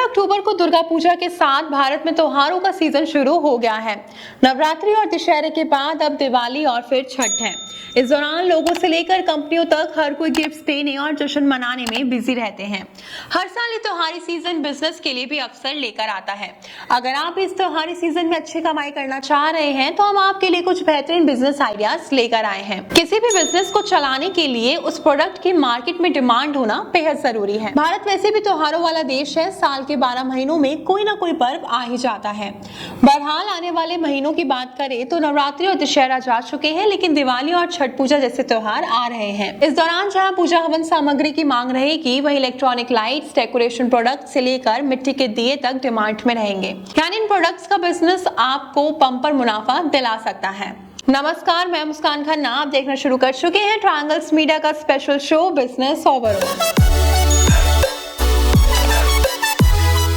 15 अक्टूबर को दुर्गा पूजा के साथ भारत में त्योहारों का सीजन शुरू हो गया है। नवरात्रि और दशहरे के बाद अब दिवाली और फिर छठ है। इस दौरान लोगों से लेकर कंपनियों तक हर कोई गिफ्ट देने और जश्न मनाने में बिजी रहते हैं। हर साल ये त्योहारी सीजन बिजनेस के लिए भी अवसर लेकर आता है। अगर आप इस त्योहारी सीजन में अच्छी कमाई करना चाह रहे हैं तो हम आपके लिए कुछ बेहतरीन बिजनेस आइडियाज लेकर आए हैं। किसी भी बिजनेस को चलाने के लिए उस प्रोडक्ट की मार्केट में डिमांड होना बेहद जरूरी है। भारत वैसे भी त्योहारों वाला देश है। साल के 12 महीनों में कोई ना कोई पर्व आ ही जाता है। बहरहाल आने वाले महीनों की बात करें तो नवरात्रि और दशहरा जा चुके हैं, लेकिन दिवाली और छठ पूजा जैसे त्योहार आ रहे हैं। इस दौरान जहां पूजा हवन सामग्री की मांग रहेगी, वहीं इलेक्ट्रॉनिक लाइट्स, डेकोरेशन प्रोडक्ट से लेकर मिट्टी के दिए तक डिमांड में रहेंगे। यानी इन प्रोडक्ट्स का बिजनेस आपको बम्पर मुनाफा दिला सकता है। नमस्कार, मैं मुस्कान खन्ना। आप देखना शुरू कर चुके हैं ट्रायंगल्स मीडिया का स्पेशल शो बिजनेस ओवरऑल।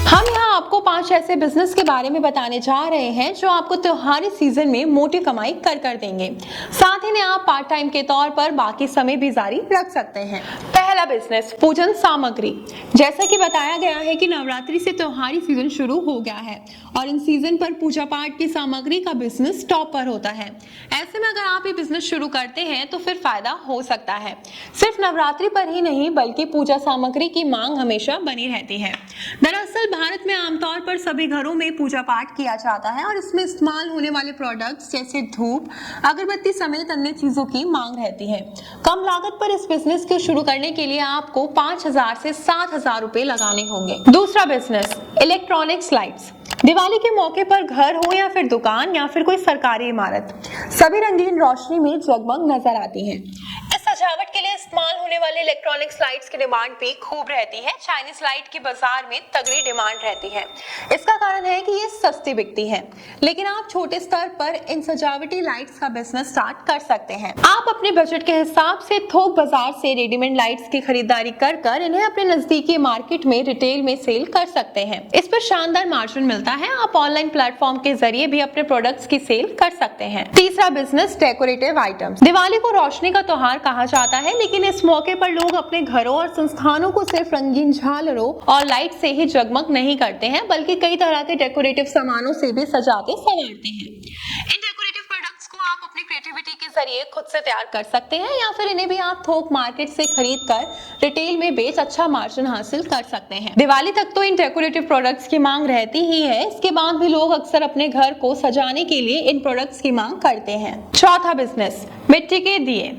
हम यहाँ आपको 5 ऐसे बिजनेस के बारे में बताने जा रहे हैं जो आपको त्योहारी सीजन में मोटी कमाई कर देंगे। साथ ही में आप पार्ट टाइम के तौर पर बाकी समय भी जारी रख सकते हैं। पहला बिजनेस, पूजन सामग्री। जैसा कि बताया गया है कि नवरात्रि से त्योहारी सीजन शुरू हो गया है और इन सीजन पर पूजा पाठ की सामग्री का बिजनेस टॉप पर होता है। ऐसे में अगर आप ये बिजनेस शुरू करते हैं तो फिर फायदा हो सकता है। सिर्फ नवरात्रि पर ही नहीं बल्कि पूजा सामग्री की मांग हमेशा बनी रहती है। दरअसल भारत में आमतौर पर सभी घरों में पूजा पाठ किया जाता है और इसमें इस्तेमाल होने वाले प्रोडक्ट्स जैसे धूप, अगरबत्ती समेत अन्य चीजों की मांग रहती है। कम लागत पर इस बिजनेस को शुरू करने के लिए आपको 5,000 से 7,000 रुपए लगाने होंगे। दूसरा बिजनेस, इलेक्ट्रॉनिक्स लाइट्स। दिवाली के मौके पर घर हो या फिर दुकान या फिर कोई सरकारी इमारत, सभी रंगीन रोशनी में जगमग नजर आती हैं। इस सजावट के लिए इस्तेमाल होने वाले इलेक्ट्रॉनिक्स लाइट्स की डिमांड भी खूब रहती है। चाइनीज लाइट की बाजार में तगड़ी डिमांड रहती है। इसका कारण है कि ये सस्ती बिकती है, लेकिन आप छोटे स्तर पर इन सजावटी लाइट्स का बिजनेस स्टार्ट कर सकते हैं। आप अपने बजट के हिसाब से थोक बाजार से रेडीमेड लाइट्स की खरीदारी कर इन्हें अपने नजदीकी मार्केट में रिटेल में सेल कर सकते हैं। इस पर शानदार मार्जिन मिलता है। आप ऑनलाइन प्लेटफॉर्म के जरिए भी अपने प्रोडक्ट्स की सेल कर सकते हैं। तीसरा बिजनेस, डेकोरेटिव आइटम्स। दिवाली को रोशनी का त्योहार कहा जाता है, लेकिन इस मौके पर लोग अपने घरों और संस्थानों को सिर्फ रंगीन झालरों और लाइट से ही जगमग नहीं करते हैं, बल्कि कई तरह के डेकोरेटिव सामानों से भी सजाते संवारते हैं। इन डेकोरेटिव प्रोडक्ट्स को आप अपनी क्रिएटिविटी के जरिए खुद से तैयार कर सकते हैं या फिर इन्हें भी आप थोक मार्केट से खरीद कर रिटेल में बेच अच्छा मार्जिन हासिल कर सकते हैं। दिवाली तक तो इन डेकोरेटिव प्रोडक्ट्स की मांग रहती ही है। इसके बाद भी लोग अक्सर अपने घर को सजाने के लिए इन प्रोडक्ट्स की मांग करते हैं। चौथा बिजनेस, मिट्टी के दिए।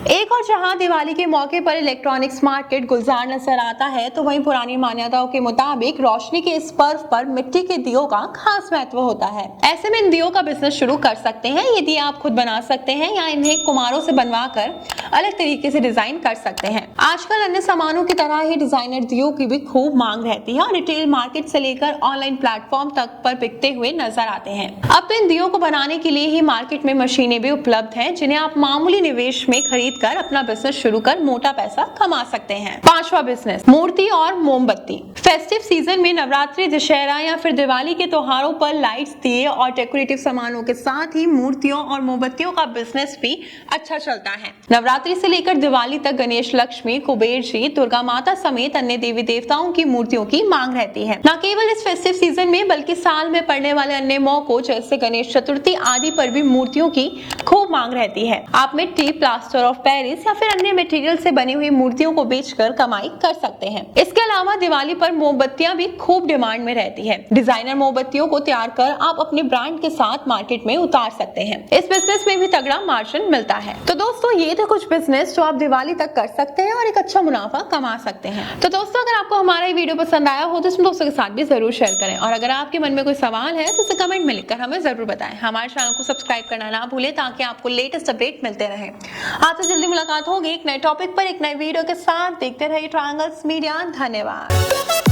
एक और जहां दिवाली के मौके पर इलेक्ट्रॉनिक्स मार्केट गुलजार नजर आता है, तो वहीं पुरानी मान्यताओं के मुताबिक रोशनी के इस पर्व पर मिट्टी के दियों का खास महत्व होता है। ऐसे में इन दियों का बिजनेस शुरू कर सकते हैं। ये दिए आप खुद बना सकते हैं या इन्हें कुम्हारों से बनवा कर अलग तरीके से डिजाइन कर सकते हैं। आजकल अन्य सामानों की तरह ही डिजाइनर दियों की भी खूब मांग रहती है और रिटेल मार्केट से लेकर ऑनलाइन प्लेटफॉर्म तक पर बिकते हुए नजर आते हैं। अब तो इन दियों को बनाने के लिए ही मार्केट में मशीनें भी उपलब्ध हैं, जिन्हें आप मामूली निवेश में खरीद कर अपना बिजनेस शुरू कर मोटा पैसा कमा सकते हैं। पांचवा बिजनेस, मूर्ति और मोमबत्ती। फेस्टिव सीजन में नवरात्रि, दशहरा या फिर दिवाली के त्योहारों पर लाइट्स, दिए और डेकोरेटिव सामानों के साथ ही मूर्तियों और मोमबत्तियों का बिजनेस भी अच्छा चलता है। नवरात्रि से लेकर दिवाली तक गणेश, लक्ष्मी, कुबेर जी, दुर्गा माता समेत अन्य देवी देवताओं की मूर्तियों की मांग रहती है। न केवल इस फेस्टिव सीजन में बल्कि साल में पड़ने वाले अन्य मौकों जैसे गणेश चतुर्थी आदि पर भी मूर्तियों की खूब मांग रहती है। आप मिट्टी, प्लास्टर ऑफ पेरिस या फिर अन्य मटेरियल से बनी हुई मूर्तियों को बेचकर कमाई कर सकते हैं। इसके अलावा दिवाली पर मोमबत्तियां भी खूब डिमांड में रहती है। डिजाइनर मोमबत्तियों को तैयार कर आप अपने ब्रांड के साथ मार्केट में उतार सकते हैं। इस बिजनेस में भी तगड़ा मार्जिन मिलता है। तो दोस्तों, ये थे कुछ बिजनेस जो आप दिवाली तक कर सकते हैं और एक अच्छा मुनाफा कमा सकते हैं। तो दोस्तों, अगर आपको हमारा ये वीडियो पसंद आया हो तो इसमें दोस्तों के साथ भी जरूर शेयर करें और अगर आपके मन में कोई सवाल है तो इसे कमेंट में लिखकर हमें जरूर बताएं। हमारे चैनल को सब्सक्राइब करना ना भूलें ताकि आपको लेटेस्ट अपडेट मिलते रहे। आपसे जल्दी मुलाकात होगी एक नए टॉपिक पर, एक नए वीडियो के साथ। देखते रहिए ट्रायंगल्स मीडिया। धन्यवाद।